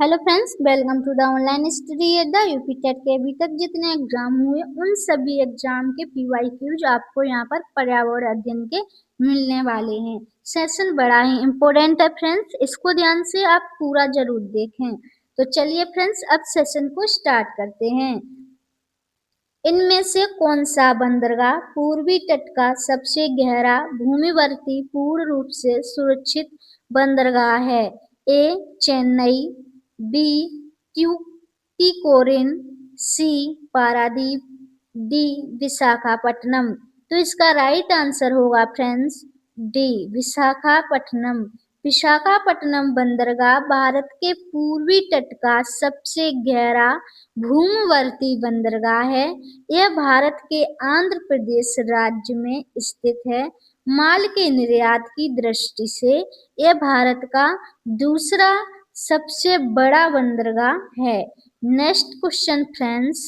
Hello friends, welcome to the online study at the UP TET के अभी तक जितने एग्जाम हुए उन सभी एग्जाम के पीवाईक्यूज आपको यहाँ पर पर्यावरण अध्ययन के मिलने वाले हैं। सेशन बड़ा ही इम्पोर्टेंट है फ्रेंड्स, इसको ध्यान से आप पूरा जरूर देखें। तो चलिए फ्रेंड्स, अब सेशन को स्टार्ट करते हैं। इनमें से कौन सा बंदरगाह पूर्वी तट का सबसे गहरा भूमिवर्ती पूर्ण रूप से सुरक्षित बंदरगाह है? ए चेन्नई, बी ट्यूटिकोरिन, सी पारादीप, डी विशाखापट्टनम। तो इसका राइट आंसर होगा फ्रेंड्स डी विशाखापट्टनम। विशाखापट्टनम बंदरगाह भारत के पूर्वी तट का सबसे गहरा भूमवर्ती बंदरगाह है। यह भारत के आंध्र प्रदेश राज्य में स्थित है। माल के निर्यात की दृष्टि से यह भारत का दूसरा सबसे बड़ा बंदरगाह है। नेक्स्ट क्वेश्चन फ्रेंड्स,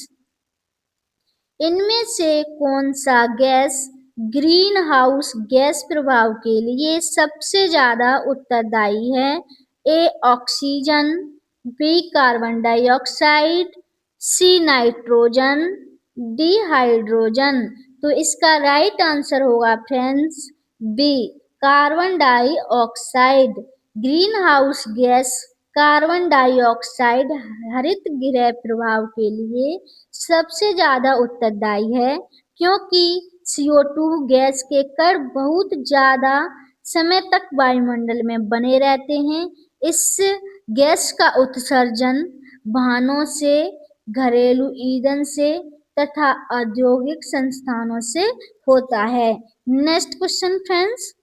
इनमें से कौन सा गैस ग्रीन हाउस गैस प्रभाव के लिए सबसे ज्यादा उत्तरदायी है? A oxygen, B carbon dioxide, C nitrogen, D hydrogen. तो इसका राइट आंसर होगा friends B carbon dioxide. Green house gas carbon dioxide हरित गृह प्रभाव के लिए सबसे ज्यादा उत्तरदायी है, क्योंकि CO2 गैस के कण बहुत ज्यादा समय तक वायुमंडल में बने रहते हैं। इस गैस का उत्सर्जन वाहनों से, घरेलू ईंधन से तथा औद्योगिक संस्थानों से होता है। नेक्स्ट क्वेश्चन फ्रेंड्स,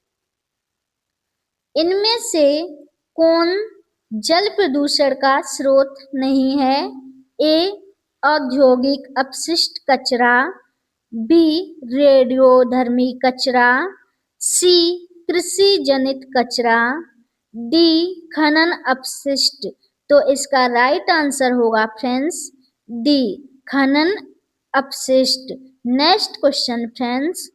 इनमें से कौन जल प्रदूषण का स्रोत नहीं है? ए औद्योगिक अपशिष्ट कचरा, बी रेडियोधर्मी कचरा, सी कृषि जनित कचरा, डी खनन अपशिष्ट। तो इसका राइट आंसर होगा फ्रेंड्स डी खनन अपशिष्ट। नेक्स्ट क्वेश्चन फ्रेंड्स,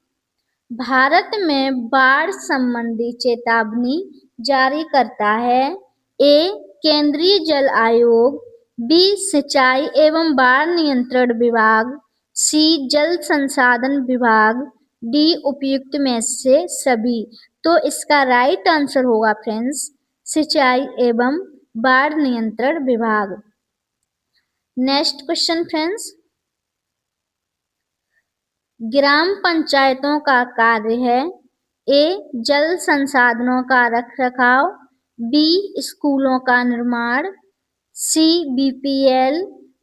भारत में बाढ़ संबंधी चेतावनी जारी करता है? ए केंद्रीय जल आयोग, बी सिंचाई एवं बाढ़ नियंत्रण विभाग, सी जल संसाधन विभाग, डी उपयुक्त में से सभी। तो इसका राइट आंसर होगा फ्रेंड्स सिंचाई एवं बाढ़ नियंत्रण विभाग। नेक्स्ट क्वेश्चन फ्रेंड्स, ग्राम पंचायतों का कार्य है? ए जल संसाधनों का रखरखाव, बी स्कूलों का निर्माण, सी BPL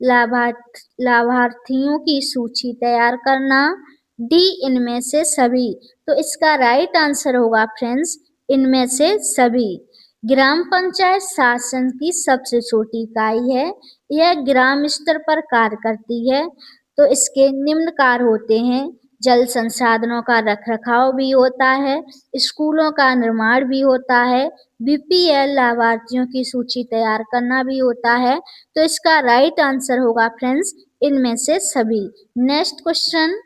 लाभार्थियों की सूची तैयार करना, डी इनमें से सभी। तो इसका राइट आंसर होगा फ्रेंड्स इनमें से सभी। ग्राम पंचायत शासन की सबसे छोटी इकाई है। यह ग्राम स्तर पर कार्य करती है। तो इसके निम्न कार्य होते हैं: जल संसाधनों का रखरखाव भी होता है, स्कूलों का निर्माण भी होता है, BPL लाभार्थियों की सूची तैयार करना भी होता है। तो इसका राइट आंसर होगा फ्रेंड्स इनमें से सभी। नेक्स्ट क्वेश्चन,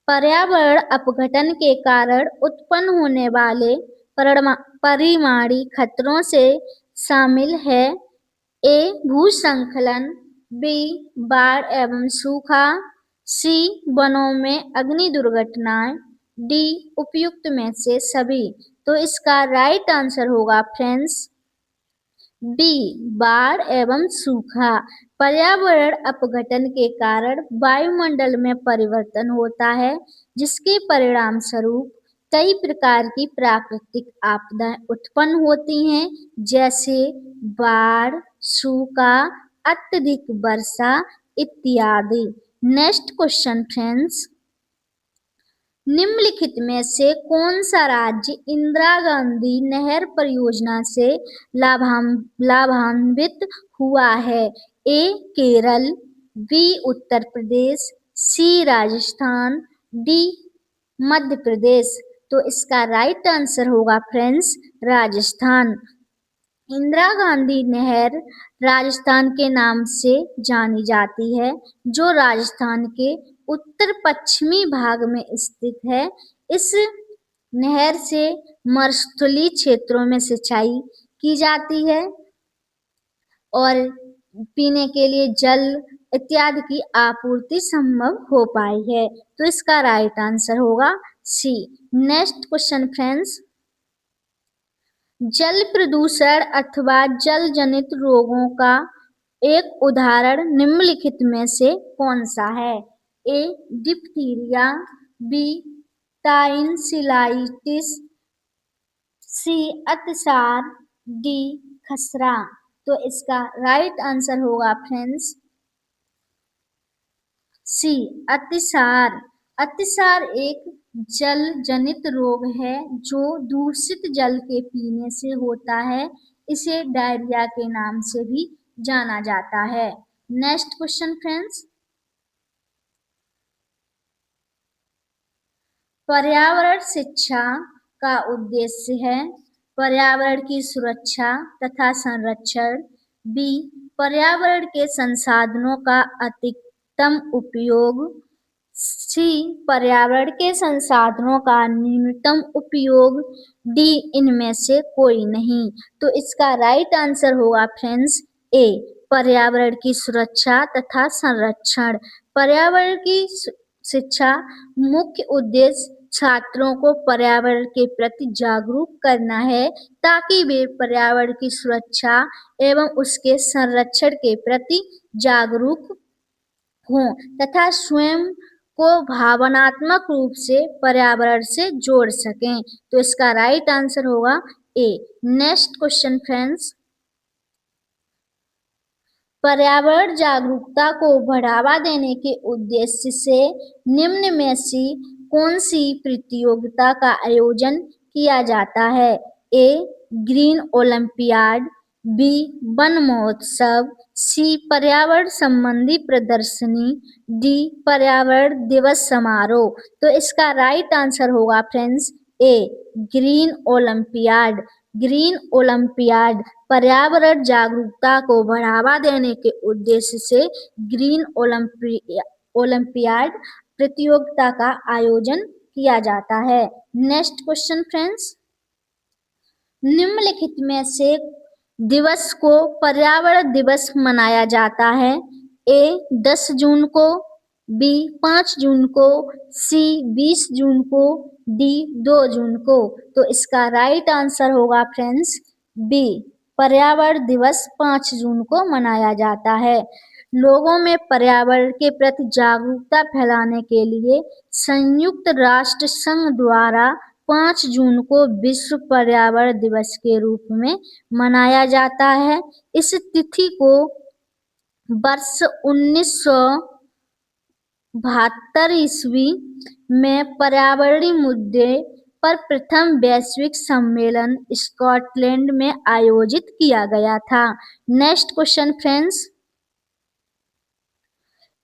पर्यावरण अपघटन के कारण उत्पन्न होने वाले परिमाणी खतरों से शामिल है? ए भूस्खलन, बी बाढ़ एवं सूखा, सी वनों में अग्नि दुर्घटनाएं, डी उपयुक्त में से सभी। तो इसका राइट आंसर होगा फ्रेंड्स बी बाढ़ एवं सूखा। पर्यावरण अपघटन के कारण वायुमंडल में परिवर्तन होता है, जिसके परिणाम स्वरूप कई प्रकार की प्राकृतिक आपदाएं उत्पन्न होती हैं, जैसे बाढ़, सूखा, अत्यधिक वर्षा इत्यादि। नेक्स्ट क्वेश्चन फ्रेंड्स, निम्नलिखित में से कौन सा राज्य इंदिरा गांधी नहर परियोजना से लाभान्वित हुआ है? ए केरल, बी उत्तर प्रदेश, सी राजस्थान, डी मध्य प्रदेश। तो इसका राइट आंसर होगा फ्रेंड्स राजस्थान। इंदिरा गांधी नहर राजस्थान के नाम से जानी जाती है, जो राजस्थान के उत्तर पश्चिमी भाग में स्थित है। इस नहर से मरुस्थलीय क्षेत्रों में सिंचाई की जाती है। और पीने के लिए जल इत्यादि की आपूर्ति संभव हो पाई है। तो इसका राइट आंसर होगा सी। नेक्स्ट क्वेश्चन फ्रेंड्स, जल प्रदूषण अथवा जल जनित रोगों का एक उदाहरण निम्नलिखित में से कौन सा है? ए डिप्थीरिया, बी टाइनसिलाइटिस, सी अतिसार, डी खसरा। तो इसका राइट आंसर होगा फ्रेंड्स सी अतिसार। अतिसार एक जल जनित रोग है जो दूषित जल के पीने से होता है। इसे डायरिया के नाम से भी जाना जाता है। नेक्स्ट क्वेश्चन फ्रेंड्स, पर्यावरण शिक्षा का उद्देश्य है पर्यावरण की सुरक्षा तथा संरक्षण, बी पर्यावरण के संसाधनों का अधिकतम उपयोग, सी पर्यावरण के संसाधनों का न्यूनतम उपयोग, डी इनमें से कोई नहीं। तो इसका राइट आंसर होगा फ्रेंड्स ए पर्यावरण की सुरक्षा तथा संरक्षण। पर्यावरण की शिक्षा मुख्य उद्देश्य छात्रों को पर्यावरण के प्रति जागरूक करना है ताकि वे पर्यावरण की सुरक्षा एवं उसके संरक्षण के प्रति जागरूक हों तथा स्वयं को भावनात्मक रूप से पर्यावरण से जोड़ सकें। तो इसका राइट आंसर होगा ए। नेक्स्ट क्वेश्चन फ्रेंड्स, पर्यावरण जागरूकता को बढ़ावा देने के उद्देश्य से निम्न में से कौन सी प्रतियोगिता का आयोजन किया जाता है? ए ग्रीन ओलंपियाड, बी वन महोत्सव, सी पर्यावरण संबंधी प्रदर्शनी, डी पर्यावरण दिवस समारोह। तो इसका राइट आंसर होगा फ्रेंड्स ए ग्रीन ओलंपियाड। ग्रीन ओलंपियाड पर्यावरण जागरूकता को बढ़ावा देने के उद्देश्य से ग्रीन ओलंपियाड प्रतियोगिता का आयोजन किया जाता है। नेक्स्ट क्वेश्चन फ्रेंड्स, निम्नलिखित में से दिवस को पर्यावरण दिवस मनाया जाता है? ए 10 जून को, बी 5 जून को, सी 20 जून को, डी 2 जून को। तो इसका राइट आंसर होगा फ्रेंड्स बी पर्यावरण दिवस 5 जून को मनाया जाता है। लोगों में पर्यावरण के प्रति जागरूकता फैलाने के लिए संयुक्त राष्ट्र संघ द्वारा 5 जून को विश्व पर्यावरण दिवस के रूप में मनाया जाता है। इस तिथि को वर्ष 1972 ईस्वी में पर्यावरणीय मुद्दे पर प्रथम वैश्विक सम्मेलन स्कॉटलैंड में आयोजित किया गया था। नेक्स्ट क्वेश्चन फ्रेंड्स,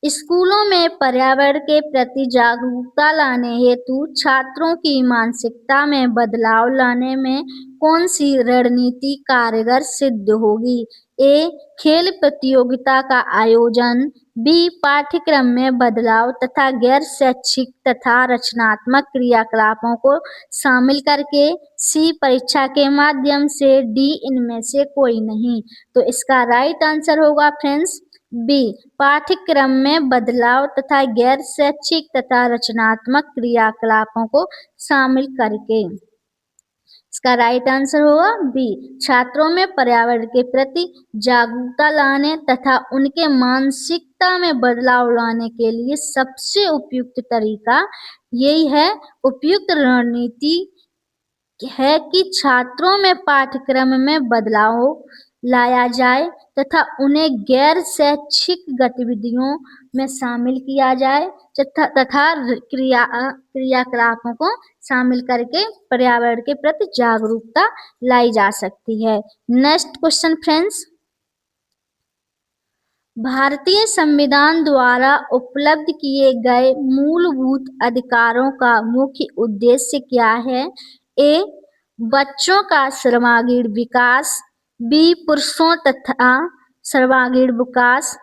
स्कूलों में पर्यावरण के प्रति जागरूकता लाने हेतु छात्रों की मानसिकता में बदलाव लाने में कौन सी रणनीति कारगर सिद्ध होगी? ए खेल प्रतियोगिता का आयोजन, बी पाठ्यक्रम में बदलाव तथा गैर शैक्षिक तथा रचनात्मक क्रियाकलापों को शामिल करके, सी परीक्षा के माध्यम से, डी इनमें से कोई नहीं। तो इसका राइट आंसर होगा फ्रेंड्स बी पाठ्यक्रम में बदलाव तथा गैर शैक्षिक तथा रचनात्मक क्रियाकलापों को शामिल करके। इसका राइट आंसर होगा बी छात्रों में पर्यावरण के प्रति जागरूकता लाने तथा उनके मानसिकता में बदलाव लाने के लिए सबसे उपयुक्त तरीका यही है, उपयुक्त रणनीति है कि छात्रों में पाठ्यक्रम में बदलाव लाया जाए तथा उन्हें गैर शैक्षिक गतिविधियों में शामिल किया जाए तथा क्रियाकलापों को शामिल करके पर्यावरण के प्रति जागरूकता लाई जा सकती है। नेक्स्ट क्वेश्चन फ्रेंड्स, भारतीय संविधान द्वारा उपलब्ध किए गए मूलभूत अधिकारों का मुख्य उद्देश्य क्या है? ए बच्चों का सर्वांगीण विकास, बी पुरुषों तथा सर्वांगीण विकास,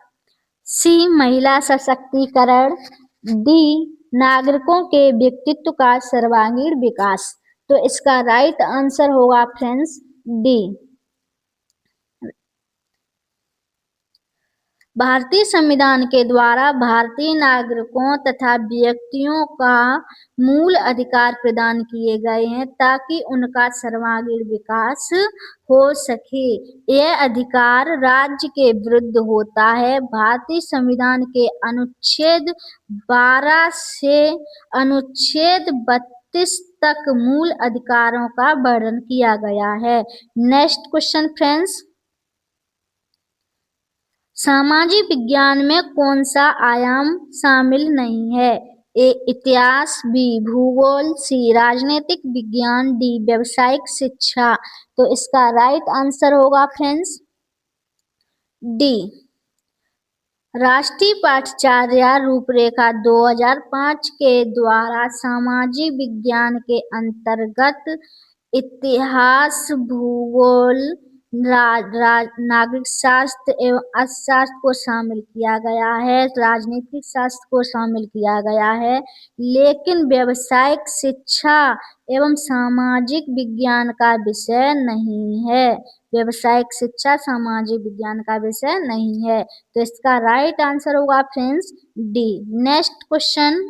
सी महिला सशक्तिकरण, डी नागरिकों के व्यक्तित्व का सर्वांगीण विकास। तो इसका राइट आंसर होगा फ्रेंड्स डी भारतीय संविधान के द्वारा भारतीय नागरिकों तथा व्यक्तियों का मूल अधिकार प्रदान किए गए हैं ताकि उनका सर्वांगीण विकास हो सके। यह अधिकार राज्य के विरुद्ध होता है। भारतीय संविधान के अनुच्छेद 12 से अनुच्छेद 32 तक मूल अधिकारों का वर्णन किया गया है। नेक्स्ट क्वेश्चन फ्रेंड्स, सामाजिक विज्ञान में कौन सा आयाम शामिल नहीं है? ए इतिहास, बी भूगोल, सी राजनीतिक विज्ञान, डी व्यवसायिक शिक्षा। तो इसका राइट आंसर होगा फ्रेंड्स डी, राष्ट्रीय पाठ्यचर्या रूपरेखा 2005 के द्वारा सामाजिक विज्ञान के अंतर्गत इतिहास, भूगोल, नागरिक शास्त्र एवं अर्थशास्त्र को शामिल किया गया है, राजनीतिक शास्त्र को शामिल किया गया है, लेकिन व्यवसायिक शिक्षा एवं सामाजिक विज्ञान का विषय नहीं है। व्यवसायिक शिक्षा सामाजिक विज्ञान का विषय नहीं है। तो इसका राइट आंसर होगा फ्रेंड्स डी। नेक्स्ट क्वेश्चन,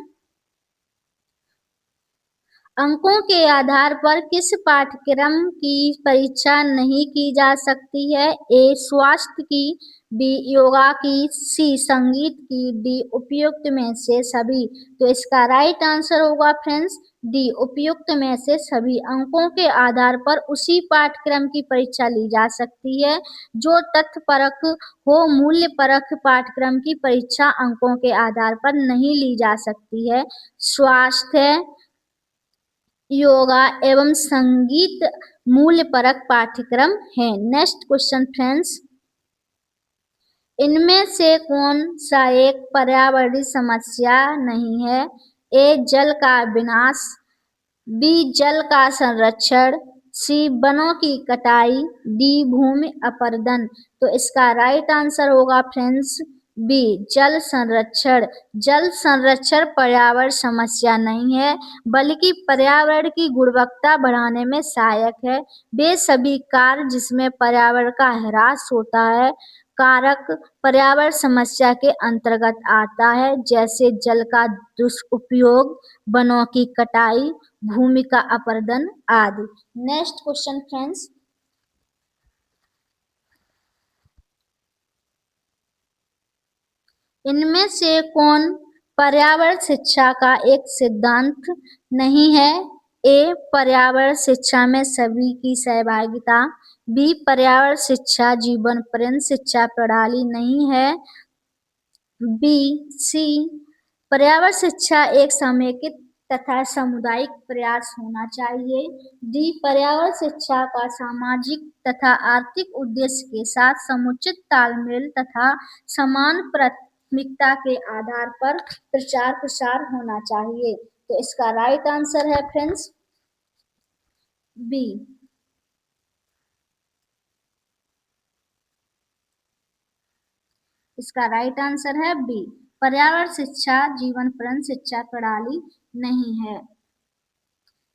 अंकों के आधार पर किस पाठ्यक्रम की परीक्षा नहीं की जा सकती है? ए स्वास्थ्य की, बी योगा की, सी संगीत की, डी उपयुक्त में से सभी। तो इसका राइट आंसर होगा फ्रेंड्स डी, उपयुक्त में से सभी। अंकों के आधार पर उसी पाठ्यक्रम की परीक्षा ली जा सकती है जो तथ्यपरक हो। मूल्य परक पाठ्यक्रम की परीक्षा अंकों के आधार पर नहीं ली जा सकती है। स्वास्थ्य, योगा एवं संगीत मूल्य परक पाठ्यक्रम है। नेक्स्ट क्वेश्चन फ्रेंड्स, इनमें से कौन सा एक पर्यावरणीय समस्या नहीं है? ए जल का विनाश, बी जल का संरक्षण, सी वनों की कटाई, डी भूमि अपरदन। तो इसका राइट आंसर होगा फ्रेंड्स बी जल संरक्षण। जल संरक्षण पर्यावरण समस्या नहीं है बल्कि पर्यावरण की गुणवत्ता बढ़ाने में सहायक है। वे सभी कार्य जिसमें पर्यावरण का ह्रास होता है कारक पर्यावरण समस्या के अंतर्गत आता है, जैसे जल का दुष्उपयोग, वनों की कटाई, भूमि का अपरदन आदि। नेक्स्ट क्वेश्चन फ्रेंड्स, इनमें से कौन पर्यावरण शिक्षा का एक सिद्धांत नहीं है? ए पर्यावरण शिक्षा में सभी की सहभागिता, बी पर्यावरण शिक्षा जीवन पर्यंत शिक्षा प्रणाली नहीं है, बी सी पर्यावरण शिक्षा एक समेकित तथा सामुदायिक प्रयास होना चाहिए, डी पर्यावरण शिक्षा का सामाजिक तथा आर्थिक उद्देश्य के साथ समुचित तालमेल तथा समान प्राथमिकता के आधार पर प्रचार प्रसार होना चाहिए। तो इसका राइट आंसर है फ्रेंड्स बी। इसका राइट आंसर है बी, पर्यावरण शिक्षा जीवन पर्यंत शिक्षा प्रणाली नहीं है।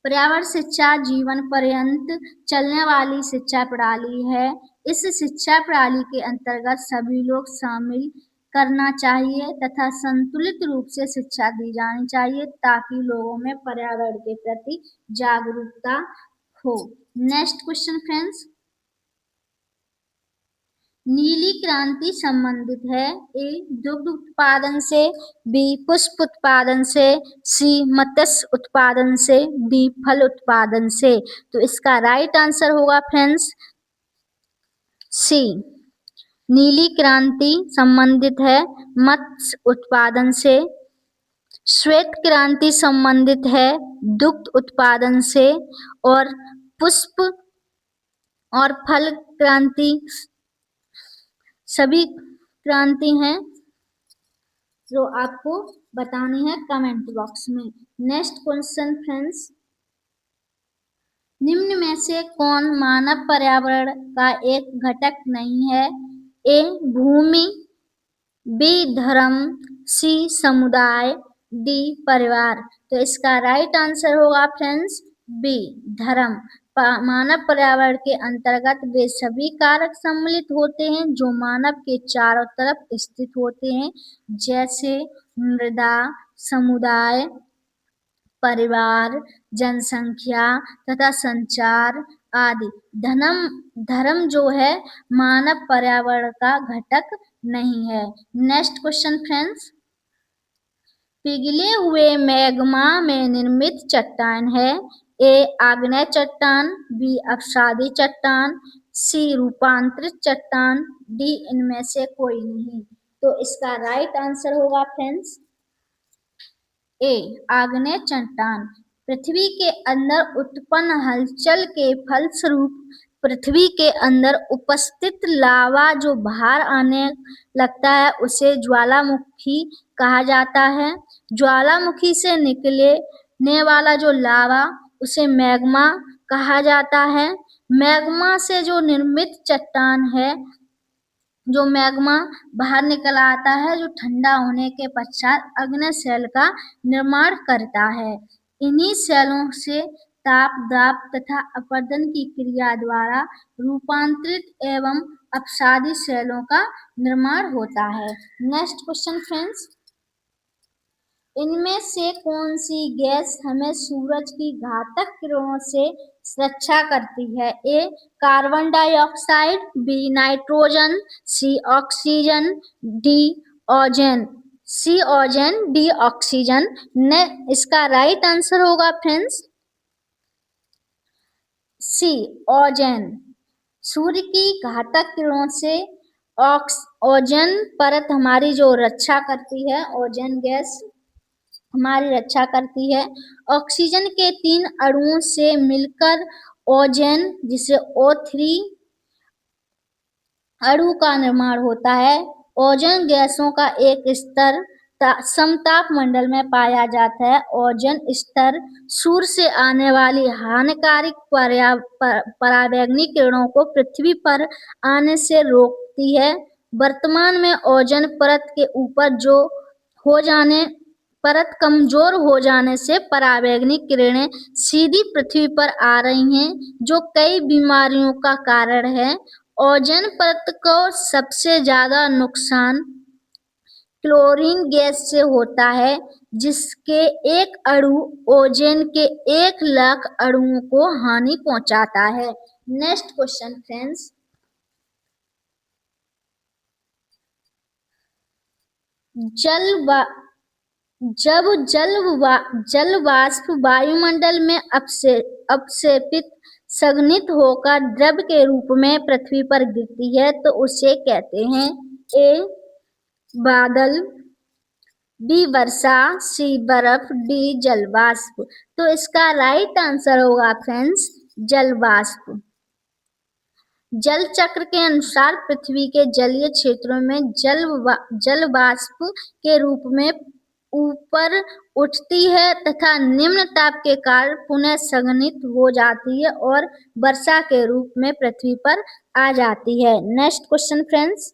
पर्यावरण शिक्षा जीवन पर्यंत चलने वाली शिक्षा प्रणाली है। इस शिक्षा प्रणाली के अंतर्गत सभी लोग शामिल करना चाहिए तथा संतुलित रूप से शिक्षा दी जानी चाहिए ताकि लोगों में पर्यावरण के प्रति जागरूकता हो। नेक्स्ट क्वेश्चन फ्रेंड्स, नीली क्रांति संबंधित है ए दुग्ध उत्पादन से, बी पुष्प उत्पादन से, सी मत्स्य उत्पादन से, डी फल उत्पादन से। तो इसका राइट आंसर होगा फ्रेंड्स सी, नीली क्रांति संबंधित है मत्स्य उत्पादन से, श्वेत क्रांति संबंधित है दुग्ध उत्पादन से, और पुष्प और फल क्रांति सभी क्रांति हैं जो आपको बतानी है कमेंट बॉक्स में। नेक्स्ट क्वेश्चन फ्रेंड्स, निम्न में से कौन मानव पर्यावरण का एक घटक नहीं है? ए भूमि, बी धर्म, सी समुदाय, डी परिवार। तो इसका राइट आंसर होगा फ्रेंड्स बी धर्म। मानव पर्यावरण के अंतर्गत वे सभी कारक सम्मिलित होते हैं जो मानव के चारों तरफ स्थित होते हैं, जैसे मृदा, समुदाय, परिवार, जनसंख्या तथा संचार आदि। धर्म जो है मानव पर्यावरण का घटक नहीं है। नेक्स्ट क्वेश्चन फ्रेंड्स, पिघले हुए मैग्मा में निर्मित चट्टान है। ए आग्नेय चट्टान, बी अपसादी चट्टान, सी रूपांतरित चट्टान, डी इनमें से कोई नहीं। तो इसका राइट आंसर होगा फ्रेंड्स ए आग्नेय चट्टान। पृथ्वी के अंदर उत्पन्न हलचल के फलस्वरूप पृथ्वी के अंदर उपस्थित लावा जो बाहर आने लगता है उसे ज्वालामुखी कहा जाता है। ज्वालामुखी से निकलने वाला जो लावा उसे मैग्मा कहा जाता है। मैग्मा से जो निर्मित चट्टान है, जो मैग्मा बाहर निकल आता है, जो ठंडा होने के पश्चात अग्नि सेल का निर्माण करता है। इन्हीं सेलों से ताप, दाब तथा अपरदन की क्रिया द्वारा रूपांतरित एवं अपसादी सेलों का निर्माण होता है। नेक्स्ट क्वेश्चन फ्रेंड्स, इनमें से कौन सी गैस हमें सूरज की घातक किरणों से रक्षा करती है? A carbon dioxide, B nitrogen, C oxygen, D ozone. C ozone, D oxygen. ने इसका राइट आंसर होगा फ्रेंड्स सी ओजोन। सूर्य की घातक किरणों से ओजोन परत हमारी जो रक्षा करती है, ओजोन गैस हमारी रक्षा करती है। ऑक्सीजन के 3 अणुओं से मिलकर ओजोन जिसे O3 अणु का निर्माण होता है। ओजोन गैसों का एक स्तर समताप मंडल में पाया जाता है। ओजोन स्तर सूर्य से आने वाली हानिकारक पराबैंगनी किरणों को पृथ्वी पर आने से रोकती है। वर्तमान में ओजोन परत कमजोर हो जाने से पराबैंगनी किरणें सीधी पृथ्वी पर आ रही हैं, जो कई बीमारियों का कारण है। ओजोन परत को सबसे ज्यादा नुकसान क्लोरीन गैस से होता है, जिसके एक अणु ओजोन के 1 लाख अणुओं को हानि पहुंचाता है। नेक्स्ट क्वेश्चन फ्रेंड्स, जब जल वाष्प वायुमंडल में अपक्षेपित संघनित होकर द्रव के रूप में पृथ्वी पर गिरती है तो उसे कहते हैं ए बादल, बी वर्षा, सी बर्फ, डी जल वाष्प। तो इसका राइट आंसर होगा फ्रेंड्स जल वाष्प। जल चक्र के अनुसार पृथ्वी के जलीय क्षेत्रों में जल वाष्प के रूप में ऊपर उठती है तथा निम्न ताप के कारण पुनः संघनित हो जाती है और वर्षा के रूप में पृथ्वी पर आ जाती है। नेक्स्ट क्वेश्चन फ्रेंड्स,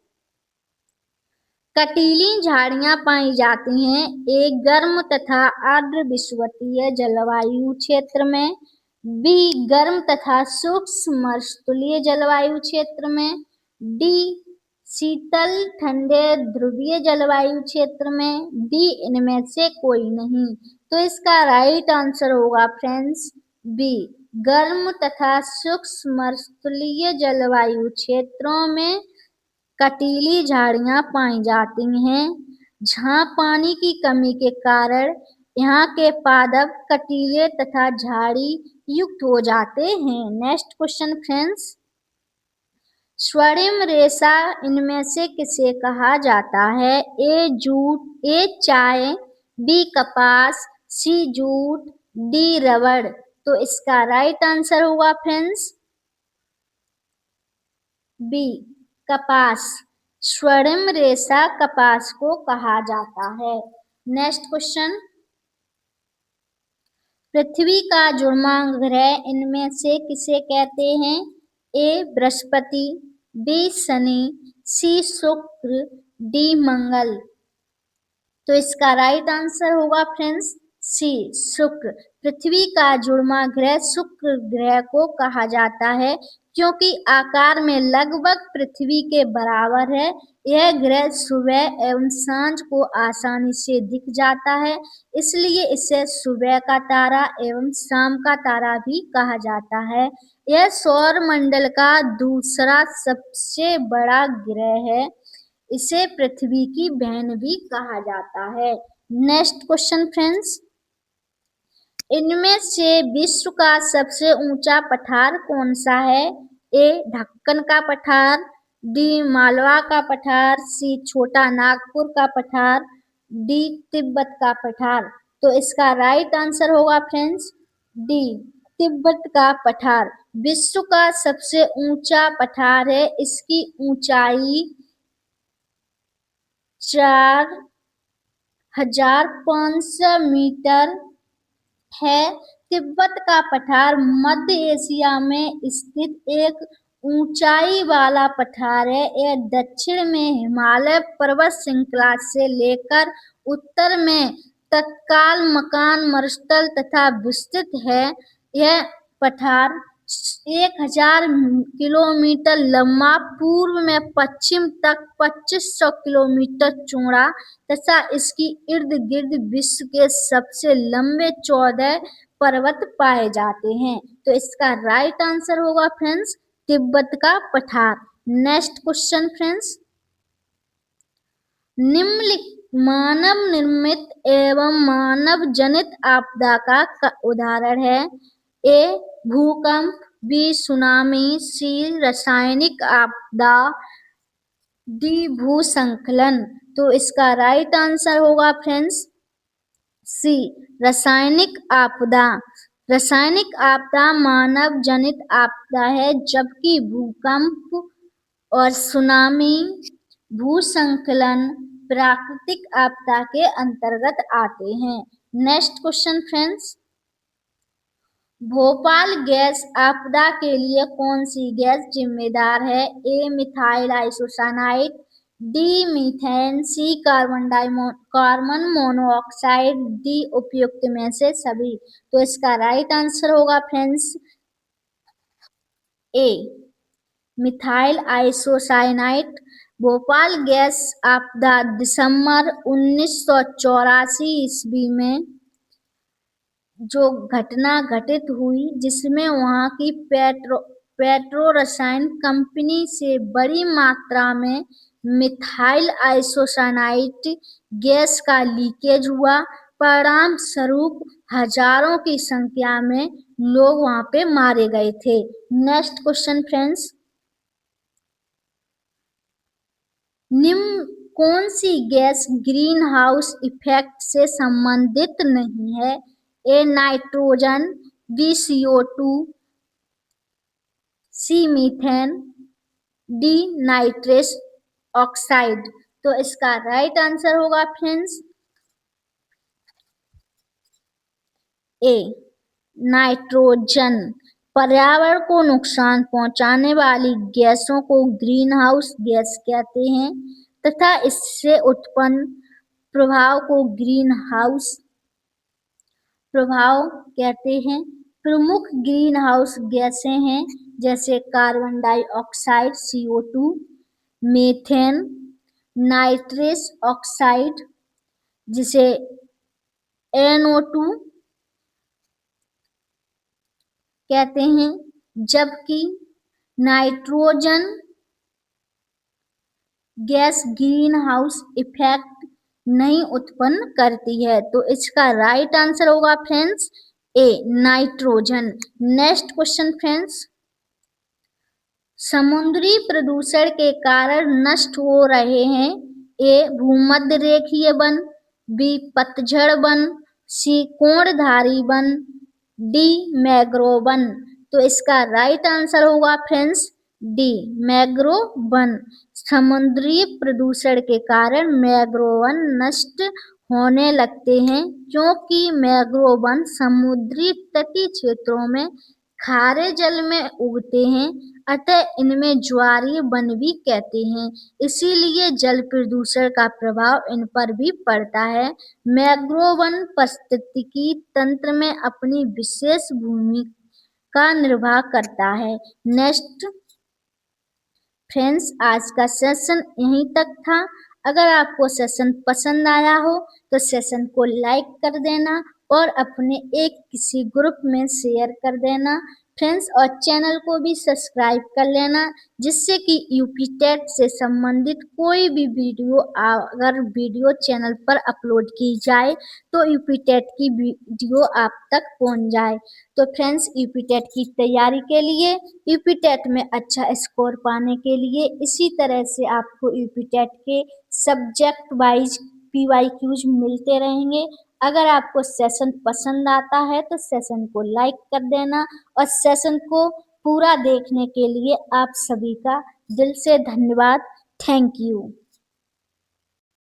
कटीली झाड़ियां पाई जाती हैं। ए गर्म तथा आर्द्र विषुवतीय जलवायु क्षेत्र में, बी गर्म तथा शुष्क मरुस्थलीय जलवायु क्षेत्र में, डी शीतल ठंडे ध्रुवीय जलवायु क्षेत्र में, डी इनमें से कोई नहीं। तो इसका राइट आंसर होगा फ्रेंड्स बी गर्म तथा शुष्क मरुस्थलीय जलवायु क्षेत्रों में कटीली झाड़ियां पाई जाती हैं, जहां पानी की कमी के कारण यहाँ के पादप कटीले तथा झाड़ी युक्त हो जाते हैं। नेक्स्ट क्वेश्चन फ्रेंड्स, स्वर्णिम रेशा इनमें से किसे कहा जाता है? ए जूट, ए चाय, बी कपास, सी जूट, डी रबड़। तो इसका राइट आंसर होगा फ्रेंड्स बी कपास। स्वर्णिम रेशा कपास को कहा जाता है। नेक्स्ट क्वेश्चन, पृथ्वी का जुड़वां ग्रह इनमें से किसे कहते हैं? ए बृहस्पति, बी शनि, सी शुक्र, डी मंगल। तो इसका राइट आंसर होगा फ्रेंड्स सी शुक्र। पृथ्वी का जुड़वा ग्रह शुक्र ग्रह को कहा जाता है क्योंकि आकार में लगभग पृथ्वी के बराबर है। यह ग्रह सुबह एवं सांझ को आसानी से दिख जाता है, इसलिए इसे सुबह का तारा एवं शाम का तारा भी कहा जाता है। यह सौर मंडल का दूसरा सबसे बड़ा ग्रह है। इसे पृथ्वी की बहन भी कहा जाता है। नेक्स्ट क्वेश्चन फ्रेंड्स, इनमें से विश्व का सबसे ऊंचा पठार कौन सा है? ए ढक्कन का पठार, डी मालवा का पठार, सी छोटा नागपुर का पठार, डी तिब्बत का पठार। तो इसका राइट आंसर होगा फ्रेंड्स डी तिब्बत का पठार। विश्व का सबसे ऊंचा पठार है। इसकी ऊंचाई 4500 मीटर है। तिब्बत का पठार मध्य एशिया में स्थित एक ऊंचाई वाला पठार है। यह दक्षिण में हिमालय पर्वत श्रृंखला से लेकर उत्तर में तत्काल मकान मरुस्थल तथा विस्तृत है। यह पठार 1000 किलोमीटर लंबा, पूर्व में पश्चिम तक 2500 किलोमीटर चौड़ा तथा इसकी इर्द गिर्द विश्व के सबसे लंबे 14 पर्वत पाए जाते हैं। तो इसका राइट आंसर होगा फ्रेंड्स तिब्बत का पठार। नेक्स्ट क्वेश्चन फ्रेंड्स, निम्नलिखित मानव निर्मित एवं मानव जनित आपदा का उदाहरण है। ए भूकंप, बी सुनामी, सी रासायनिक आपदा, डी भूस्खलन। तो इसका राइट आंसर होगा फ्रेंड्स सी रासायनिक आपदा। रासायनिक आपदा मानव जनित आपदा है, जबकि भूकंप और सुनामी भूस्खलन प्राकृतिक आपदा के अंतर्गत आते हैं। Next question friends, Bhopal gas आपदा के लिए कौन सी गैस जिम्मेदार है? ए मिथाइल आइसोसाइनाइड, डी मीथेन, सी कार्बन मोनोऑक्साइड, डी उपयुक्त में से सभी। तो इसका राइट आंसर होगा फ्रेंड्स ए मिथाइल आइसोसाइनाइड। भोपाल गैस आपदा दिसंबर 1984 ईस्वी में जो घटना घटित हुई, जिसमें वहां की पेट्रो रसायन कंपनी से बड़ी मात्रा में मिथाइल आइसोसाइनाइड गैस का लीकेज हुआ। परिणाम स्वरूप हजारों की संख्या में लोग वहां पे मारे गए थे। नेक्स्ट क्वेश्चन फ्रेंड्स, निम्न कौन सी गैस ग्रीन हाउस इफेक्ट से संबंधित नहीं है? A nitrogen, B CO2, C methane, D nitrous oxide. तो इसका राइट आंसर होगा फ्रेंड्स ए नाइट्रोजन। पर्यावरण को नुकसान पहुंचाने वाली गैसों को ग्रीन हाउस गैस कहते हैं तथा इससे उत्पन्न प्रभाव को ग्रीन हाउस प्रभाव कहते हैं। प्रमुख ग्रीन हाउस गैसें हैं जैसे carbon dioxide CO2, methane, nitrous oxide जिसे NO2 कहते हैं, जबकि nitrogen gas green house effect नहीं उत्पन्न करती है। तो इसका राइट आंसर होगा friends A nitrogen. Next question friends, समुद्री प्रदूषण के कारण नष्ट हो रहे हैं। ए भूमध्य रेखीय वन, बी पतझड़ वन, सी कोणधारी वन, डी मैंग्रोव वन। तो इसका राइट आंसर होगा फ्रेंड्स डी मैंग्रोव वन। समुद्री प्रदूषण के कारण मैंग्रोव वन नष्ट होने लगते हैं क्योंकि मैंग्रोव वन समुद्री तटीय क्षेत्रों में खारे जल में उगते हैं, अतः इनमें ज्वारीय वन भी कहते हैं। इसीलिए जल प्रदूषण का प्रभाव इन पर भी पड़ता है। मैंग्रोव वन पारिस्थितिकी तंत्र में अपनी विशेष भूमिका निर्वाह करता है। नेक्स्ट फ्रेंड्स, आज का सेशन यहीं तक था। अगर आपको सेशन पसंद आया हो तो सेशन को लाइक कर देना और अपने एक किसी ग्रुप में शेयर कर देना फ्रेंड्स, और चैनल को भी सब्सक्राइब कर लेना, जिससे कि यूपी टेट से संबंधित कोई भी वीडियो अगर वीडियो चैनल पर अपलोड की जाए तो यूपी टेट की वीडियो आप तक पहुंच जाए। तो फ्रेंड्स, यूपी टेट की तैयारी के लिए, यूपी टेट में अच्छा स्कोर पाने के लिए इसी तरह से आपको यूपी टेट के सब्जेक्ट वाइज PYQs मिलते रहेंगे। अगर आपको सेशन पसंद आता है तो सेशन को लाइक कर देना, और सेशन को पूरा देखने के लिए आप सभी का दिल से धन्यवाद। Thank you.